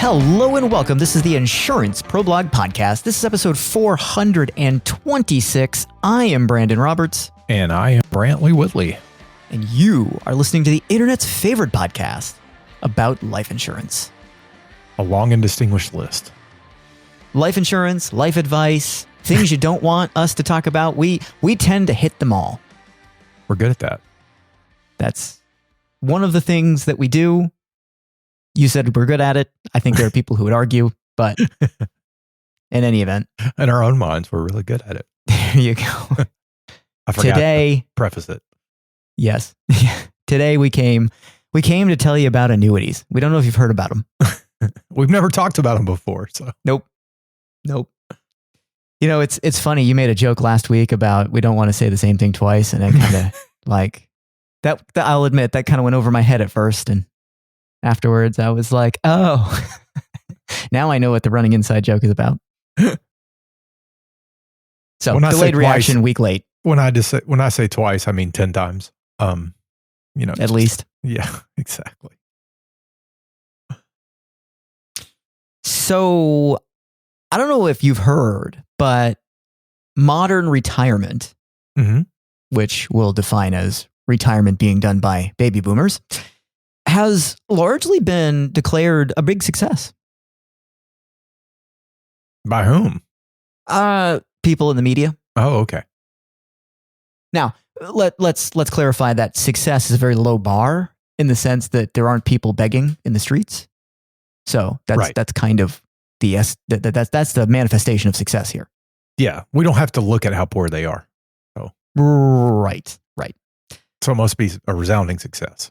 Hello and welcome. This is the Insurance ProBlog Podcast. This is episode 426. I am Brandon Roberts. And I am Brantley Whitley. And you are listening to the internet's favorite podcast about life insurance. A long and distinguished list. Life insurance, life advice, things you don't want us to talk about. We tend to hit them all. We're good at that. That's one of the things that we do. You said we're good at it. I think there are people who would argue, but in any event. In our own minds, we're really good at it. There you go. I forgot to preface it. Yes. Today we came to tell you about annuities. We don't know if you've heard about them. We've never talked about them before. So Nope. You know, it's funny. You made a joke last week about we don't want to say the same thing twice. And it kind of like that, I'll admit that kind of went over my head at first. And afterwards I was like, oh, now I know what the running inside joke is about. So delayed reaction, twice, week late. When I say twice, I mean 10 times. At least. Yeah, exactly. So I don't know if you've heard, but modern retirement, which we'll define as retirement being done by baby boomers, has largely been declared a big success. By whom? People in the media. Oh, okay. Now, let's clarify that success is a very low bar in the sense that there aren't people begging in the streets. So that's kind of that's the manifestation of success here. Yeah, we don't have to look at how poor they are. So right. So it must be a resounding success.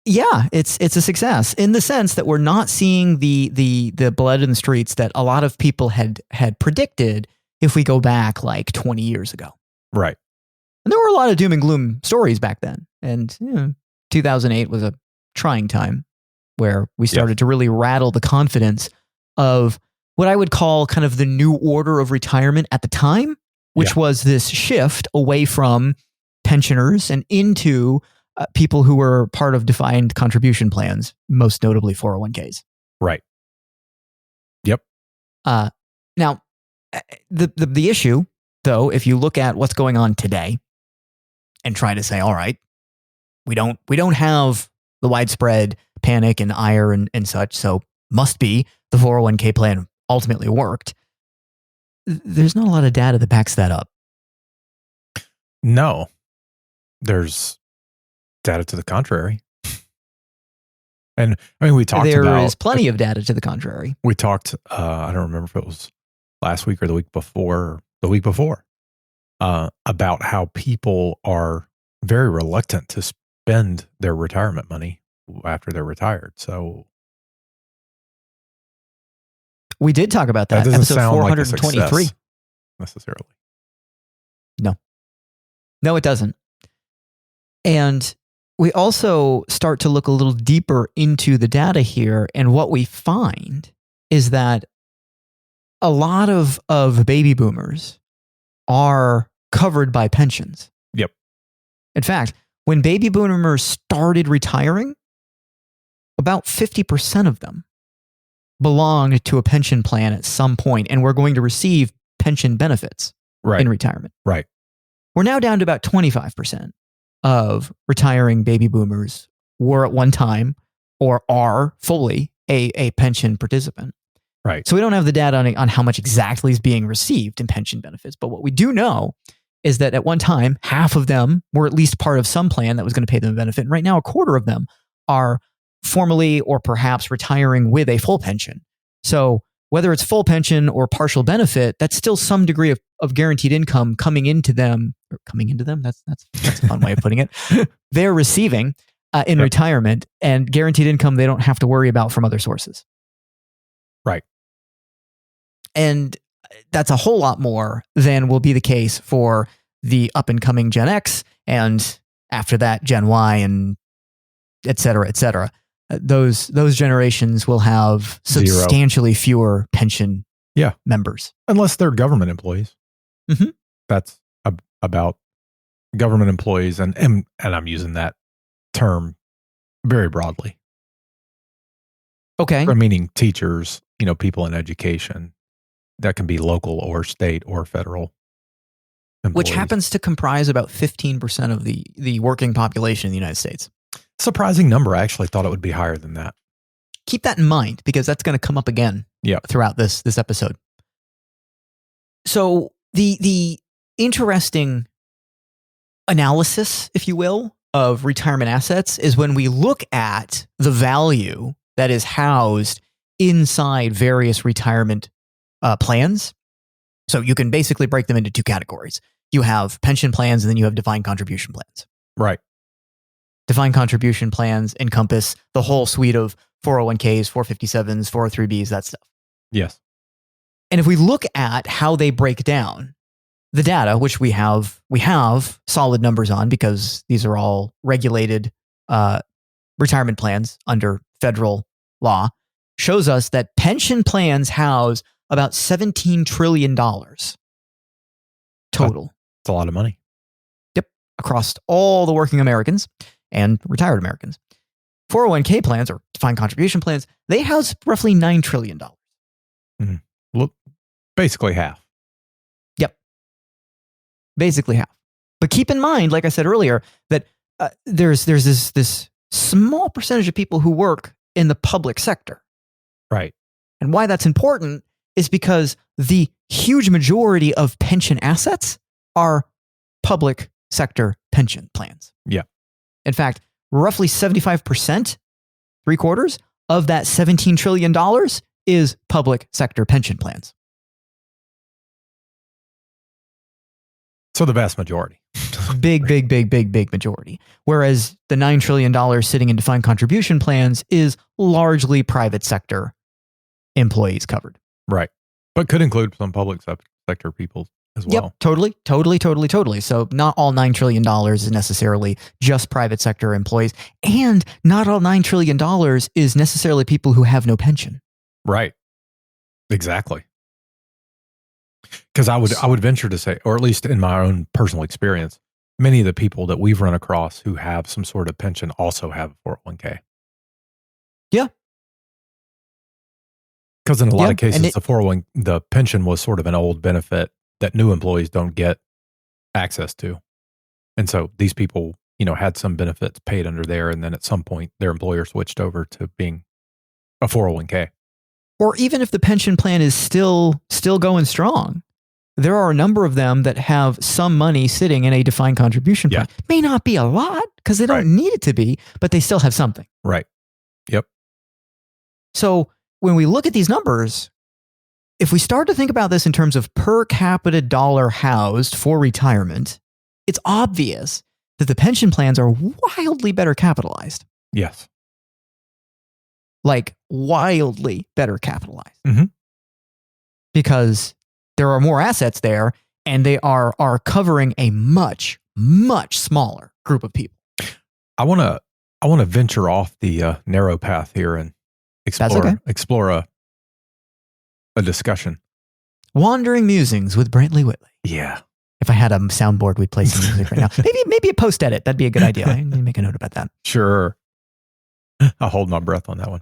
Yeah, it's a success in the sense that we're not seeing the blood in the streets that a lot of people had predicted if we go back like 20 years ago. Right. And there were a lot of doom and gloom stories back then. And 2008 was a trying time where we started to really rattle the confidence of what I would call kind of the new order of retirement at the time, which was this shift away from pensioners and into people who were part of defined contribution plans, most notably 401ks. Right. Yep. Now, the issue, though, if you look at what's going on today and try to say, all right, we don't have the widespread panic and ire and such, so must be the 401k plan ultimately worked. There's not a lot of data that backs that up. No, there's data to the contrary. And I mean, we talked about... There is plenty of data to the contrary. We talked, I don't remember if it was last week or the week before, about how people are very reluctant to spend their retirement money after they're retired. So we did talk about that. That doesn't episode sound 423. Like a success necessarily. No, it doesn't. And we also start to look a little deeper into the data here. And what we find is that a lot of baby boomers are covered by pensions. Yep. In fact, when baby boomers started retiring, about 50% of them belonged to a pension plan at some point and were going to receive pension benefits in retirement. Right. We're now down to about 25% of retiring baby boomers were at one time or are fully a pension participant. Right. So we don't have the data on how much exactly is being received in pension benefits. But what we do know is that at one time, half of them were at least part of some plan that was going to pay them a benefit. And right now, a quarter of them are formally or perhaps retiring with a full pension. So whether it's full pension or partial benefit, that's still some degree of guaranteed income coming into them. That's a fun way of putting it. They're receiving in retirement, and guaranteed income they don't have to worry about from other sources. Right. And that's a whole lot more than will be the case for the up and coming Gen X, and after that Gen Y, and et cetera, et cetera. Those generations will have substantially fewer pension members. Unless they're government employees. Mm-hmm. That's about government employees, and I'm using that term very broadly. Okay. Meaning teachers, people in education. That can be local or state or federal employees. Which happens to comprise about 15% of the working population in the United States. Surprising number. I actually thought it would be higher than that. Keep that in mind because that's going to come up again throughout this episode. So the interesting analysis, if you will, of retirement assets is when we look at the value that is housed inside various retirement plans. So you can basically break them into two categories. You have pension plans and then you have defined contribution plans. Right. Defined contribution plans encompass the whole suite of 401ks, 457s, 403bs, that stuff. Yes. And if we look at how they break down the data, which we have solid numbers on because these are all regulated retirement plans under federal law, shows us that pension plans house about $17 trillion total. It's a lot of money. Yep. Across all the working Americans and retired Americans. 401k plans or defined contribution plans, they house roughly $9 trillion. Mm-hmm. Well, basically half. Yep. Basically half. But keep in mind, like I said earlier, that there's this small percentage of people who work in the public sector. Right. And why that's important is because the huge majority of pension assets are public sector pension plans. Yeah. In fact, roughly 75%, 3/4 of that $17 trillion is public sector pension plans. So the vast majority. Big majority. Whereas the $9 trillion sitting in defined contribution plans is largely private sector employees covered. Right. But could include some public sector people as well. Yep, totally. So not all $9 trillion is necessarily just private sector employees. And not all $9 trillion is necessarily people who have no pension. Right. Exactly. Because I would venture to say, or at least in my own personal experience, many of the people that we've run across who have some sort of pension also have a 401k. Yeah. Because in a lot of cases, the pension was sort of an old benefit that new employees don't get access to. And so these people, had some benefits paid under there. And then at some point, their employer switched over to being a 401k. Or even if the pension plan is still going strong, there are a number of them that have some money sitting in a defined contribution plan. May not be a lot because they don't need it to be, but they still have something. Right. Yep. So when we look at these numbers, if we start to think about this in terms of per capita dollar housed for retirement, it's obvious that the pension plans are wildly better capitalized. Yes. Like wildly better capitalized. Mm-hmm. Because there are more assets there and they are covering a much, much smaller group of people. I want to venture off the narrow path here and explore a discussion. Wandering Musings with Brantley Whitley. Yeah. If I had a soundboard, we'd play some music right now. Maybe a post edit. That'd be a good idea. I need to make a note about that. Sure. I'll hold my breath on that one.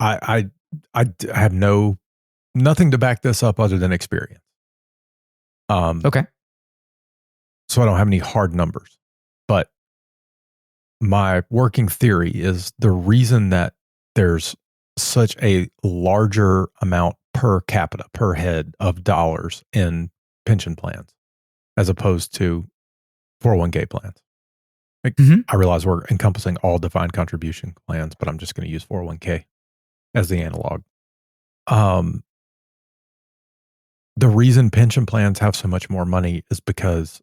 I have nothing to back this up other than experience. Okay. So I don't have any hard numbers, but my working theory is the reason that there's such a larger amount per capita, per head of dollars in pension plans as opposed to 401k plans. I realize we're encompassing all defined contribution plans, but I'm just going to use 401k as the analog. The reason pension plans have so much more money is because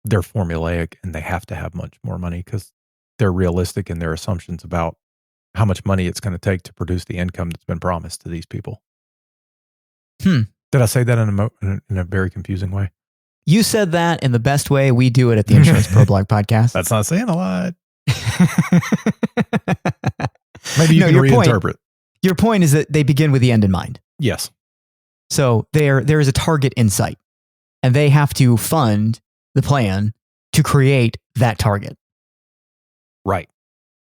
they're formulaic and they have to have much more money because they're realistic in their assumptions about how much money it's going to take to produce the income that's been promised to these people. Did I say that in a very confusing way? You said that in the best way we do it at the Insurance Pro Blog podcast. That's not saying a lot. Maybe you can reinterpret. Your point is that they begin with the end in mind. Yes. So there is a target in sight, and they have to fund the plan to create that target. Right.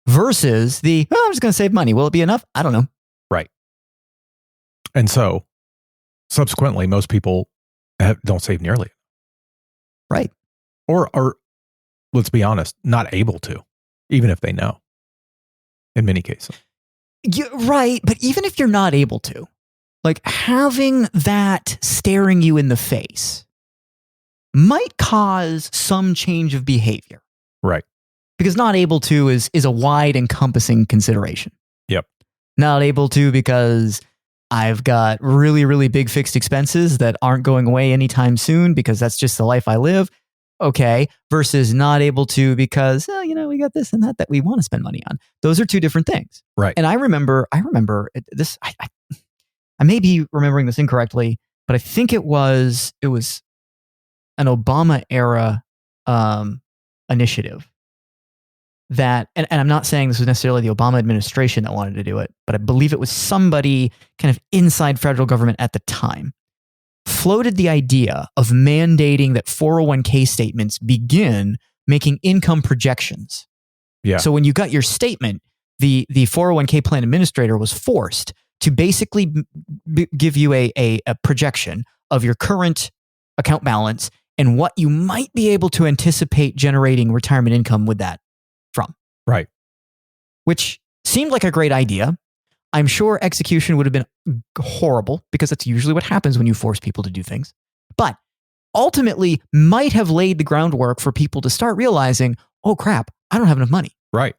Versus I'm just going to save money. Will it be enough? I don't know. Right. And so subsequently, most people don't save nearly. Right. Or are, let's be honest, not able to, even if they know, in many cases. Right. But even if you're not able to, like having that staring you in the face might cause some change of behavior. Right. Because not able to is a wide encompassing consideration. Yep. Not able to because I've got really, really big fixed expenses that aren't going away anytime soon because that's just the life I live. Okay. Versus not able to because, we got this and that we want to spend money on. Those are two different things. Right. And I remember this, I may be remembering this incorrectly, but I think it was an Obama era initiative that, and I'm not saying this was necessarily the Obama administration that wanted to do it, but I believe it was somebody kind of inside federal government at the time, floated the idea of mandating that 401k statements begin making income projections. Yeah. So when you got your statement, the 401k plan administrator was forced to basically give you a projection of your current account balance and what you might be able to anticipate generating retirement income with that from. Right. Which seemed like a great idea. I'm sure execution would have been horrible because that's usually what happens when you force people to do things. But ultimately might have laid the groundwork for people to start realizing, oh crap, I don't have enough money. Right.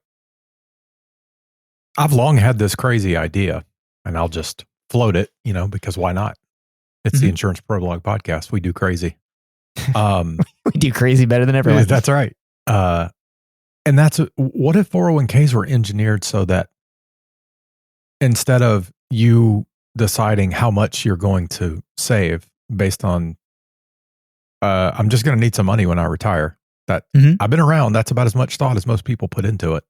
I've long had this crazy idea, and I'll just float it, because why not? It's the Insurance Prologue podcast. We do crazy. We do crazy better than everyone. That's right. And what if 401ks were engineered so that instead of you deciding how much you're going to save based on, I'm just going to need some money when I retire. That I've been around. That's about as much thought as most people put into it.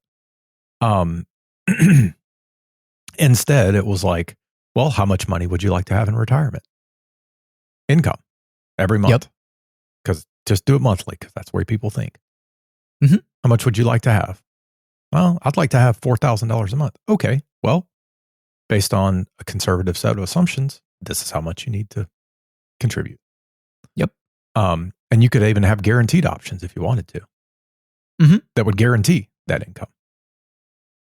Instead, it was like, well, how much money would you like to have in retirement? Income every month. Yep. Because just do it monthly, because that's where people think. Mm-hmm. How much would you like to have? Well, I'd like to have $4,000 a month. Okay. Well, based on a conservative set of assumptions, this is how much you need to contribute. Yep. And you could even have guaranteed options if you wanted to. That would guarantee that income.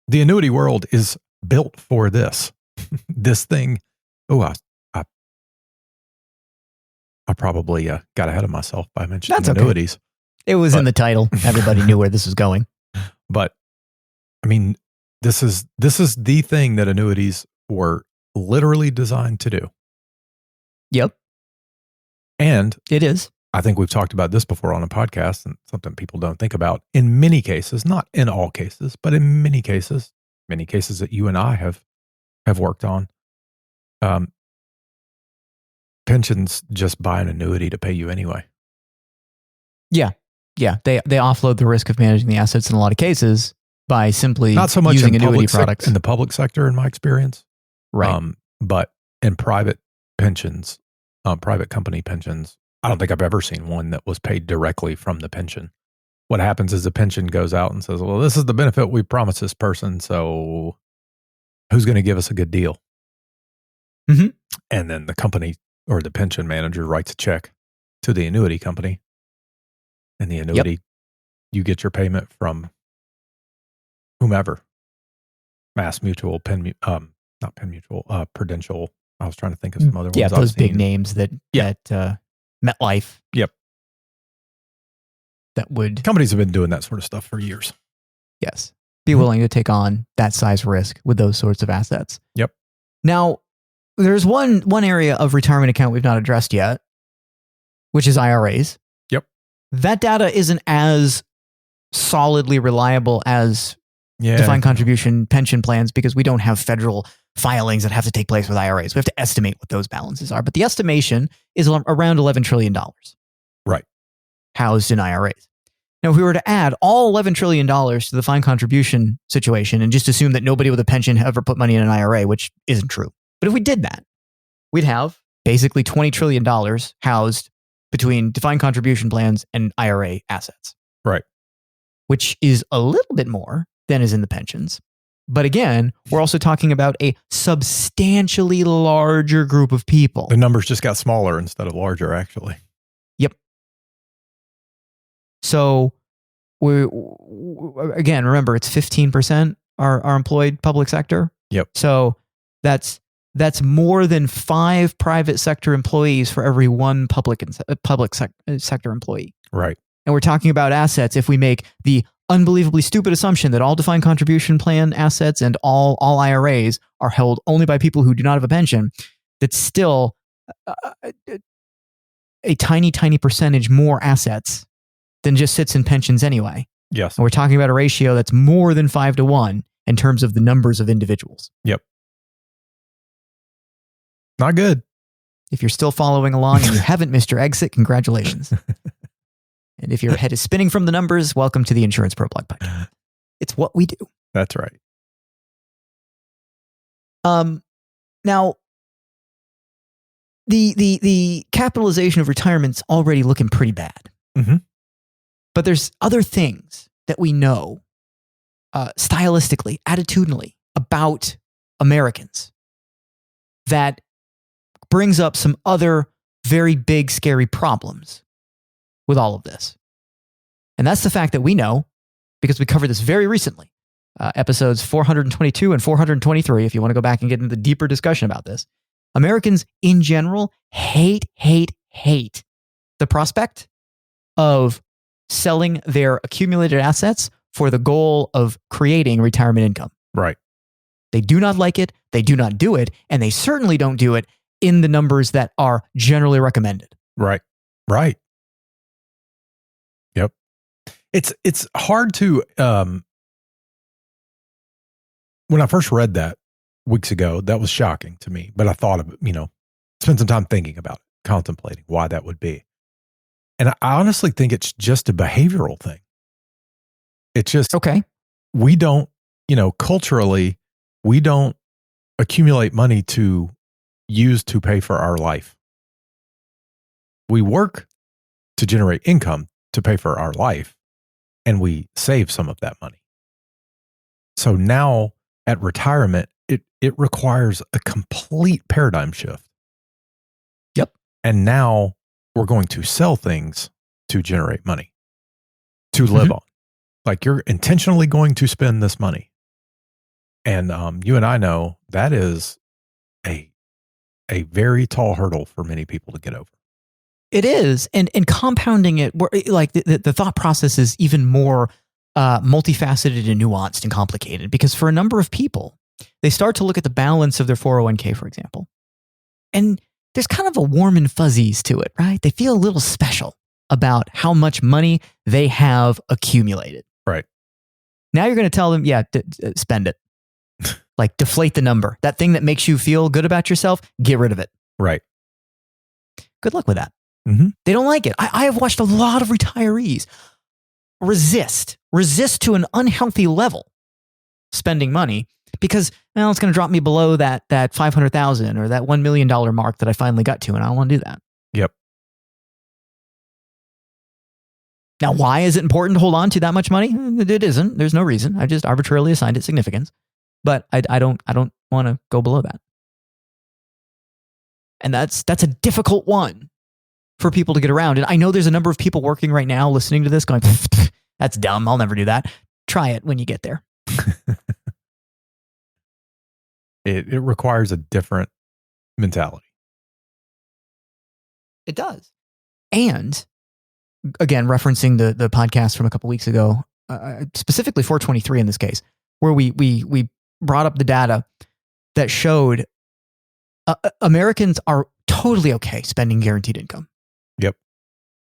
The annuity world is built for this. This thing. Oh, I probably got ahead of myself by mentioning annuities. It was in the title. Everybody knew where this was going. But I mean, this is the thing that annuities were literally designed to do. Yep. And it is. I think we've talked about this before on a podcast, and something people don't think about. In many cases, not in all cases, but in many cases that you and I have worked on, pensions just buy an annuity to pay you anyway. Yeah. They offload the risk of managing the assets in a lot of cases by simply not so much using in annuity products. In the public sector, in my experience. Right. But in private pensions, private company pensions, I don't think I've ever seen one that was paid directly from the pension. What happens is the pension goes out and says, well, this is the benefit we promised this person, so who's going to give us a good deal? And then the company or the pension manager writes a check to the annuity company. And the annuity, you get your payment from whomever. Mass Mutual, not Penn Mutual, Prudential. I was trying to think of some other ones. Yeah, those big names that MetLife. Yep. That would... Companies have been doing that sort of stuff for years. Yes. Be willing to take on that size risk with those sorts of assets. Yep. Now, there's one area of retirement account we've not addressed yet, which is IRAs. Yep. That data isn't as solidly reliable as defined contribution pension plans because we don't have federal filings that have to take place with IRAs. We have to estimate what those balances are. But the estimation is around $11 trillion. Right. Housed in IRAs. Now, if we were to add all $11 trillion to the defined contribution situation and just assume that nobody with a pension ever put money in an IRA, which isn't true. But if we did that, we'd have basically $20 trillion housed between defined contribution plans and IRA assets. Right. which is a little bit more than is in the pensions. But again, we're also talking about a substantially larger group of people. The numbers just got smaller instead of larger, actually. Yep. So again, remember, it's 15% are employed public sector. Yep. So that's more than 5 private sector employees for every 1 public sector employee. Right. And we're talking about assets. If we make the unbelievably stupid assumption that all defined contribution plan assets and all IRAs are held only by people who do not have a pension, that's still a tiny percentage more assets than just sits in pensions anyway. Yes. And we're talking about a ratio that's more than 5 to 1 in terms of the numbers of individuals. Yep. Not good. If you're still following along and you haven't missed your exit, congratulations. And if your head is spinning from the numbers, welcome to the Insurance Pro Blog Podcast. It's what we do. That's right. Now, the capitalization of retirement's already looking pretty bad. Mm-hmm. But there's other things that we know stylistically, attitudinally about Americans that brings up some other very big, scary problems with all of this. And that's the fact that we know, because we covered this very recently, episodes 422 and 423, if you want to go back and get into the deeper discussion about this. Americans in general hate the prospect of selling their accumulated assets for the goal of creating retirement income. Right. They do not like it, they do not do it, and they certainly don't do it in the numbers that are generally recommended. Right. Right. Yep. It's hard to, when I first read that weeks ago, that was shocking to me, but I thought of it, spent some time thinking about it, contemplating why that would be. And I honestly think it's just a behavioral thing. It's just, okay. We don't, culturally, we don't accumulate money to use to pay for our life. We work to generate income to pay for our life, and we save some of that money. So now at retirement, it requires a complete paradigm shift. Yep. And now we're going to sell things to generate money, to live on. Like, you're intentionally going to spend this money. And you and I know that is a very tall hurdle for many people to get over. It is. And compounding it, like the thought process is even more multifaceted and nuanced and complicated, because for a number of people, they start to look at the balance of their 401k, for example, and there's kind of a warm and fuzzies to it, right? They feel a little special about how much money they have accumulated. Right. Now you're going to tell them, spend it. Like, deflate the number. That thing that makes you feel good about yourself, get rid of it. Right. Good luck with that. Mm-hmm. They don't like it. I have watched a lot of retirees resist to an unhealthy level spending money because, it's going to drop me below that $500,000 or that $1 million mark that I finally got to, and I don't want to do that. Yep. Now, why is it important to hold on to that much money? It isn't. There's no reason. I just arbitrarily assigned it significance. But I don't want to go below that. And that's a difficult one for people to get around. And I know there's a number of people working right now listening to this going, that's dumb. I'll never do that. Try it when you get there. It requires a different mentality. It does. And again, referencing the podcast from a couple weeks ago, specifically 423 in this case, where we brought up the data that showed Americans are totally okay spending guaranteed income. Yep.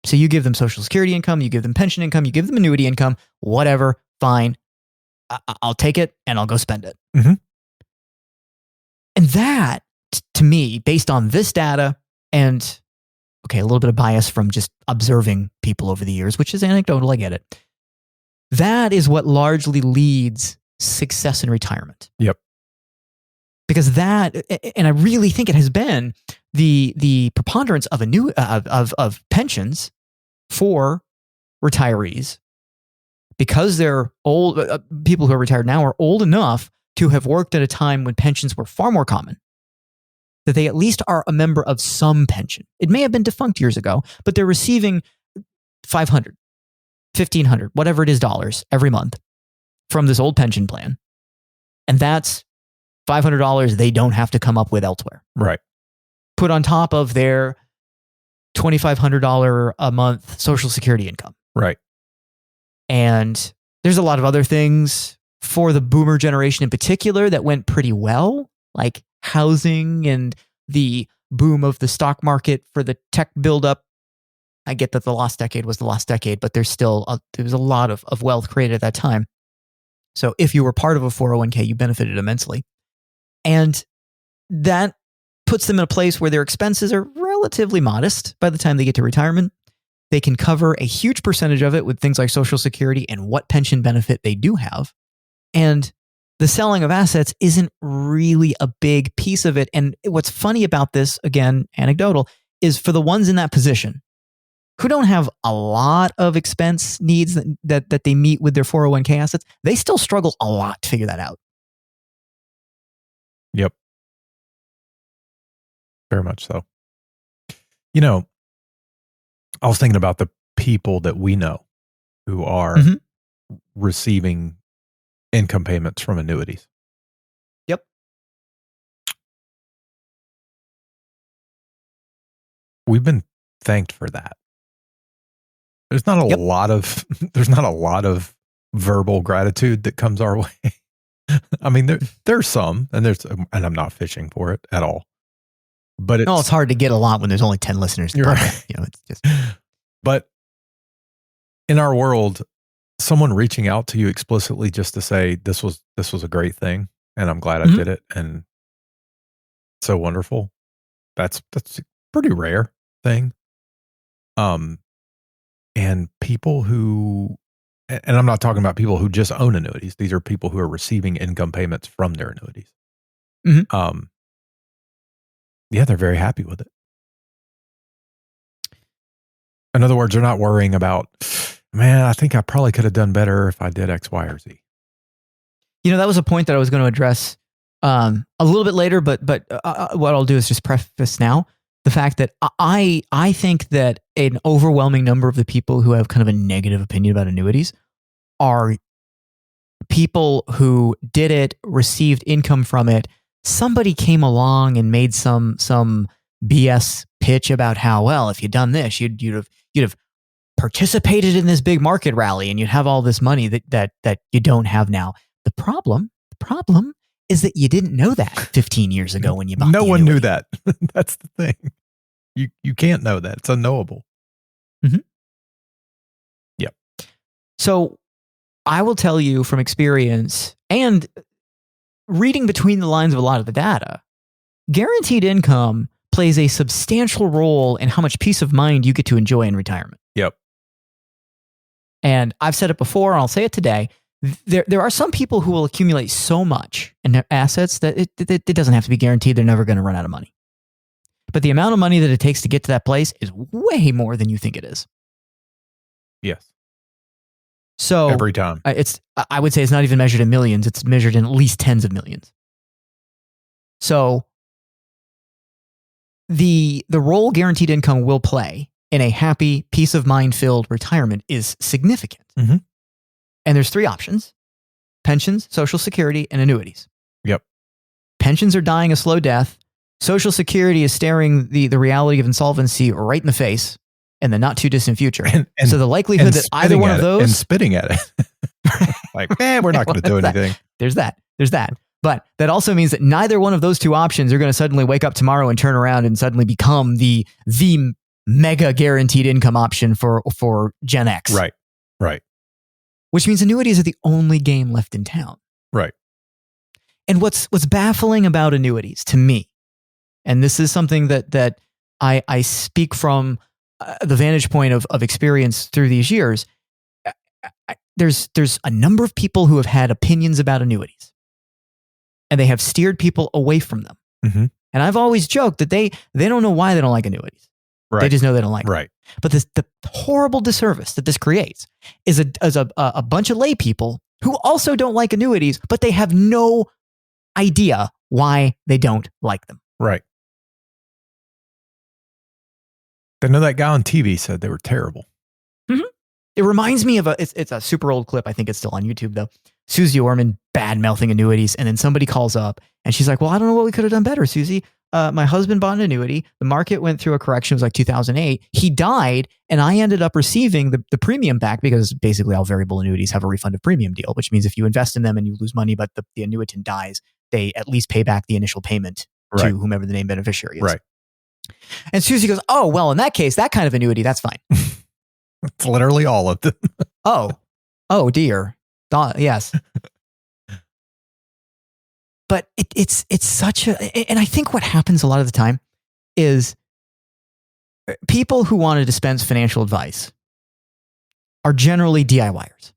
So you give them Social Security income, you give them pension income, you give them annuity income, whatever, fine. I'll take it and I'll go spend it. Mm-hmm. And that, to me, based on this data and, a little bit of bias from just observing people over the years, which is anecdotal, I get it. That is what largely leads success in retirement. Yep. Because that, and I really think it has been the preponderance of of pensions for retirees because they're old, people who are retired now are old enough to have worked at a time when pensions were far more common, that they at least are a member of some pension. It may have been defunct years ago, but they're receiving $500, $1,500, whatever it is, dollars every month from this old pension plan. And that's $500 they don't have to come up with elsewhere. Right. Put on top of their $2,500 a month Social Security income. Right. And there's a lot of other things for the boomer generation in particular that went pretty well, like housing and the boom of the stock market for the tech buildup. I get that the last decade was the last decade, but there's still there was a lot of wealth created at that time. So if you were part of a 401k, you benefited immensely. And that puts them in a place where their expenses are relatively modest by the time they get to retirement. They can cover a huge percentage of it with things like Social Security and what pension benefit they do have. And the selling of assets isn't really a big piece of it. And what's funny about this, again, anecdotal, is for the ones in that position who don't have a lot of expense needs that they meet with their 401k assets, they still struggle a lot to figure that out. Yep. Very much so. You know, I was thinking about the people that we know who are receiving income payments from annuities. Yep. We've been thanked for that. There's not a lot of verbal gratitude that comes our way. I mean, there's some, and I'm not fishing for it at all. But it's hard to get a lot when there's only 10 listeners. You're right. You know, it's just. But in our world, someone reaching out to you explicitly just to say this was a great thing, and I'm glad I did it, and so wonderful. That's a pretty rare thing. And people who, and I'm not talking about people who just own annuities. These are people who are receiving income payments from their annuities. Yeah, they're very happy with it. In other words, they're not worrying about, man, I think I probably could have done better if I did X, Y, or Z. You know, that was a point that I was going to address a little bit later, but what I'll do is just preface now the fact that I think that an overwhelming number of the people who have kind of a negative opinion about annuities are people who did it, received income from it. Somebody came along and made some BS pitch about how, well, if you'd done this, you'd have participated in this big market rally and you'd have all this money that you don't have now. The problem is that you didn't know that 15 years ago when you bought No the one annuity. knew that. That's the thing. You can't know that. It's unknowable. Yep. So I will tell you from experience and reading between the lines of a lot of the data, guaranteed income plays a substantial role in how much peace of mind you get to enjoy in retirement. Yep. And I've said it before, and I'll say it today. There are some people who will accumulate so much in their assets that it doesn't have to be guaranteed they're never going to run out of money. But the amount of money that it takes to get to that place is way more than you think it is. Yes. So every time I would say it's not even measured in millions. It's measured in at least tens of millions. So the role guaranteed income will play in a happy, peace of mind filled retirement is significant. And there's three options: pensions, Social Security, and annuities. Yep. Pensions are dying a slow death. Social Security is staring the reality of insolvency right in the face in the not too distant future. And so the likelihood that either one of those... And spitting at it. Like, we're not going to do anything. There's that. But that also means that neither one of those two options are going to suddenly wake up tomorrow and turn around and suddenly become the mega guaranteed income option for Gen X. Right. Which means annuities are the only game left in town. Right. And what's baffling about annuities to me, and this is something that I speak from the vantage point of experience through these years, there's a number of people who have had opinions about annuities, and they have steered people away from them. And I've always joked that they don't know why they don't like annuities. They just know they don't like them. Right. But the horrible disservice that this creates is a bunch of lay people who also don't like annuities, but they have no idea why they don't like them. Right. They know that guy on TV said they were terrible. Mm-hmm. It reminds me of it's a super old clip. I think it's still on YouTube though. Susie Orman bad-mouthing annuities. And then somebody calls up and she's like, well, I don't know what we could have done better, Susie. My husband bought an annuity. The market went through a correction. It was like 2008. He died and I ended up receiving the premium back because basically all variable annuities have a refund of premium deal, which means if you invest in them and you lose money, but the annuitant dies, they at least pay back the initial payment to whomever the named beneficiary is. Right. And Susie goes, oh, well, in that case, that kind of annuity, that's fine. It's literally all of them. Oh dear. Yes. But it's such and I think what happens a lot of the time is people who want to dispense financial advice are generally DIYers.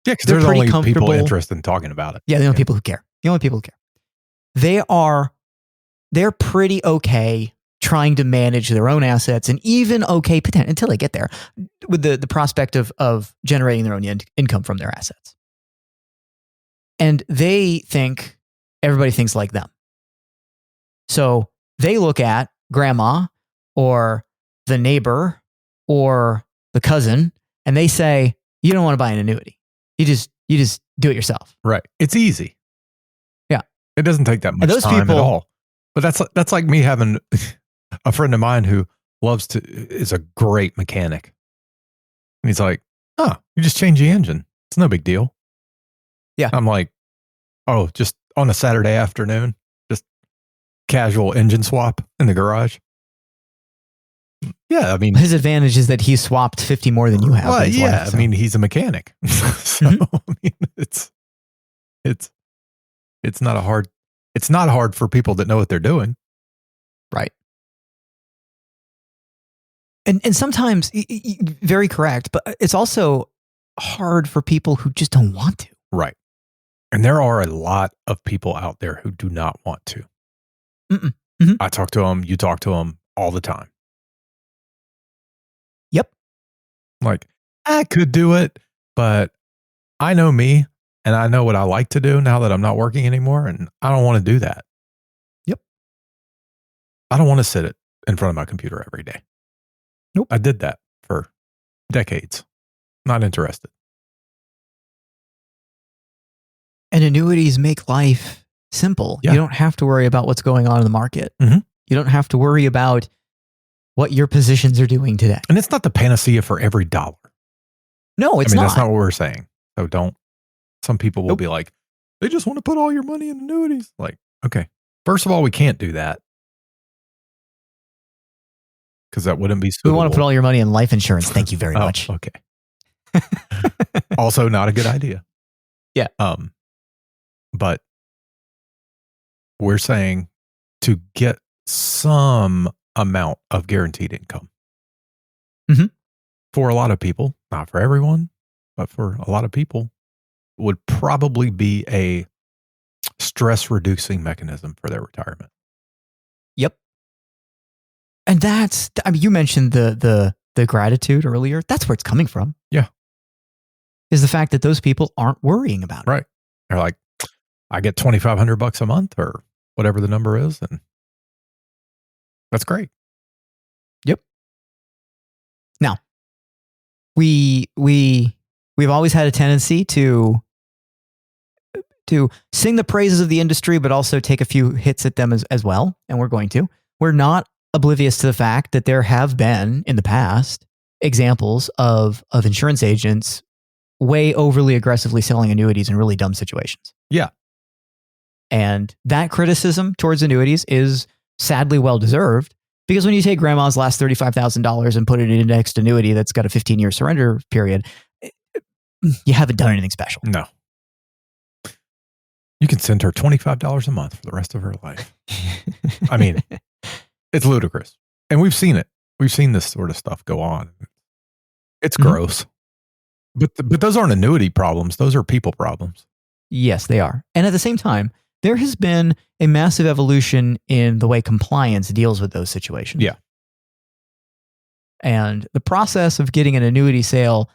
Yeah, because there's only people interested in talking about it. Yeah, the only people who care. The only people who care. They're pretty okay trying to manage their own assets and even okay until they get there with the prospect of generating their own income from their assets. And they think everybody thinks like them. So they look at grandma or the neighbor or the cousin and they say, you don't want to buy an annuity. You just do it yourself. Right. It's easy. Yeah. It doesn't take that much time at all. But that's like me having a friend of mine who is a great mechanic. And he's like, oh, you just change the engine. It's no big deal. Yeah. I'm like, oh, just on a Saturday afternoon, just casual engine swap in the garage. Yeah, I mean, his advantage is that he swapped 50 more than you have. Well, yeah, life, so. I mean, he's a mechanic. So I mean, it's not hard for people that know what they're doing. Right. And sometimes very correct, but it's also hard for people who just don't want to. Right. And there are a lot of people out there who do not want to. Mm-hmm. I talk to them, you talk to them all the time. Yep. Like, I could do it, but I know me and I know what I like to do now that I'm not working anymore, and I don't want to do that. Yep. I don't want to sit in front of my computer every day. Nope. I did that for decades. Not interested. And annuities make life simple. Yeah. You don't have to worry about what's going on in the market. Mm-hmm. You don't have to worry about what your positions are doing today. And it's not the panacea for every dollar. No, it's not. That's not what we're saying. So some people will be like, they just want to put all your money in annuities. Like, okay. First of all, we can't do that. Because that wouldn't be suitable. We want to put all your money in life insurance. Thank you very much. Okay. Also not a good idea. Yeah. But we're saying to get some amount of guaranteed income. Mm-hmm. For a lot of people, not for everyone, but for a lot of people, would probably be a stress reducing mechanism for their retirement. Yep. And you mentioned the gratitude earlier. That's where it's coming from. Yeah. Is the fact that those people aren't worrying about it. Right. They're like, I get $2,500 a month or whatever the number is. And that's great. Yep. Now, we've always had a tendency to sing the praises of the industry, but also take a few hits at them as well. And we're going to. We're not oblivious to the fact that there have been in the past examples of insurance agents way overly aggressively selling annuities in really dumb situations. Yeah. And that criticism towards annuities is sadly well-deserved, because when you take grandma's last $35,000 and put it in an indexed annuity that's got a 15-year surrender period, you haven't done anything special. No. You can send her $25 a month for the rest of her life. I mean, it's ludicrous. And we've seen it. We've seen this sort of stuff go on. It's gross. But those aren't annuity problems. Those are people problems. Yes, they are. And at the same time, there has been a massive evolution in the way compliance deals with those situations. Yeah. And the process of getting an annuity sale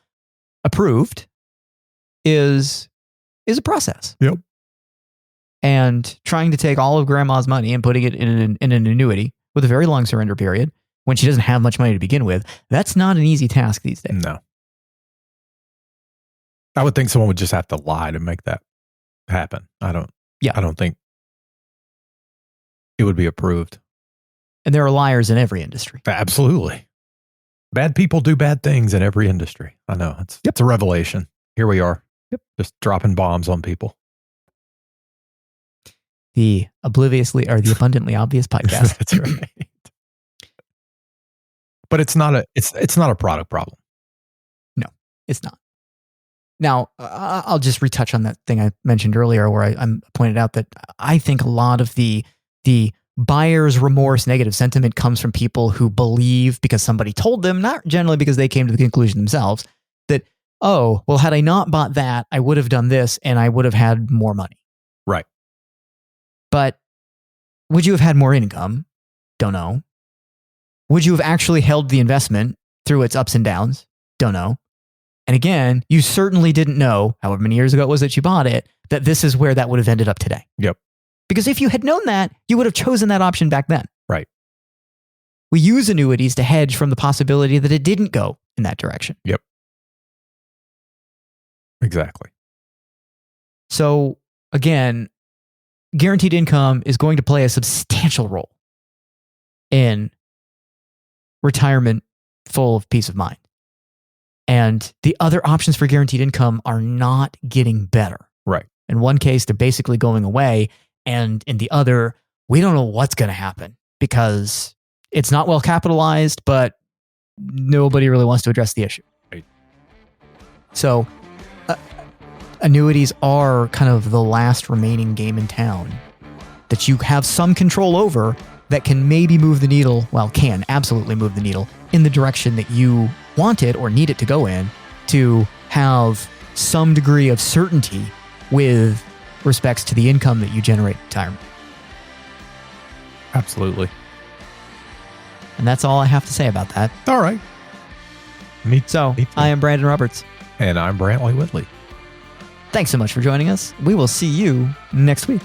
approved is a process. Yep. And trying to take all of grandma's money and putting it in an annuity with a very long surrender period when she doesn't have much money to begin with, that's not an easy task these days. No. I would think someone would just have to lie to make that happen. I don't think it would be approved. And there are liars in every industry. Absolutely. Bad people do bad things in every industry. I know. It's a revelation. Here we are. Yep. Just dropping bombs on people. The abundantly obvious podcast. That's right. But it's not a product problem. No, it's not. Now, I'll just retouch on that thing I mentioned earlier where I pointed out that I think a lot of the buyer's remorse negative sentiment comes from people who believe because somebody told them, not generally because they came to the conclusion themselves, that, oh, well, had I not bought that, I would have done this and I would have had more money. Right. But would you have had more income? Don't know. Would you have actually held the investment through its ups and downs? Don't know. And again, you certainly didn't know, however many years ago it was that you bought it, that this is where that would have ended up today. Yep. Because if you had known that, you would have chosen that option back then. Right. We use annuities to hedge from the possibility that it didn't go in that direction. Yep. Exactly. So again, guaranteed income is going to play a substantial role in retirement full of peace of mind. And the other options for guaranteed income are not getting better. Right. In one case, they're basically going away. And in the other, we don't know what's going to happen because it's not well capitalized, but nobody really wants to address the issue. Right. So annuities are kind of the last remaining game in town that you have some control over that can maybe move the needle, can absolutely move the needle in the direction that you want it or need it to go in to have some degree of certainty with respects to the income that you generate in retirement. Absolutely. And that's all I have to say about that. All right. Me too. I am Brandon Roberts. And I'm Brantley Whitley. Thanks so much for joining us. We will see you next week.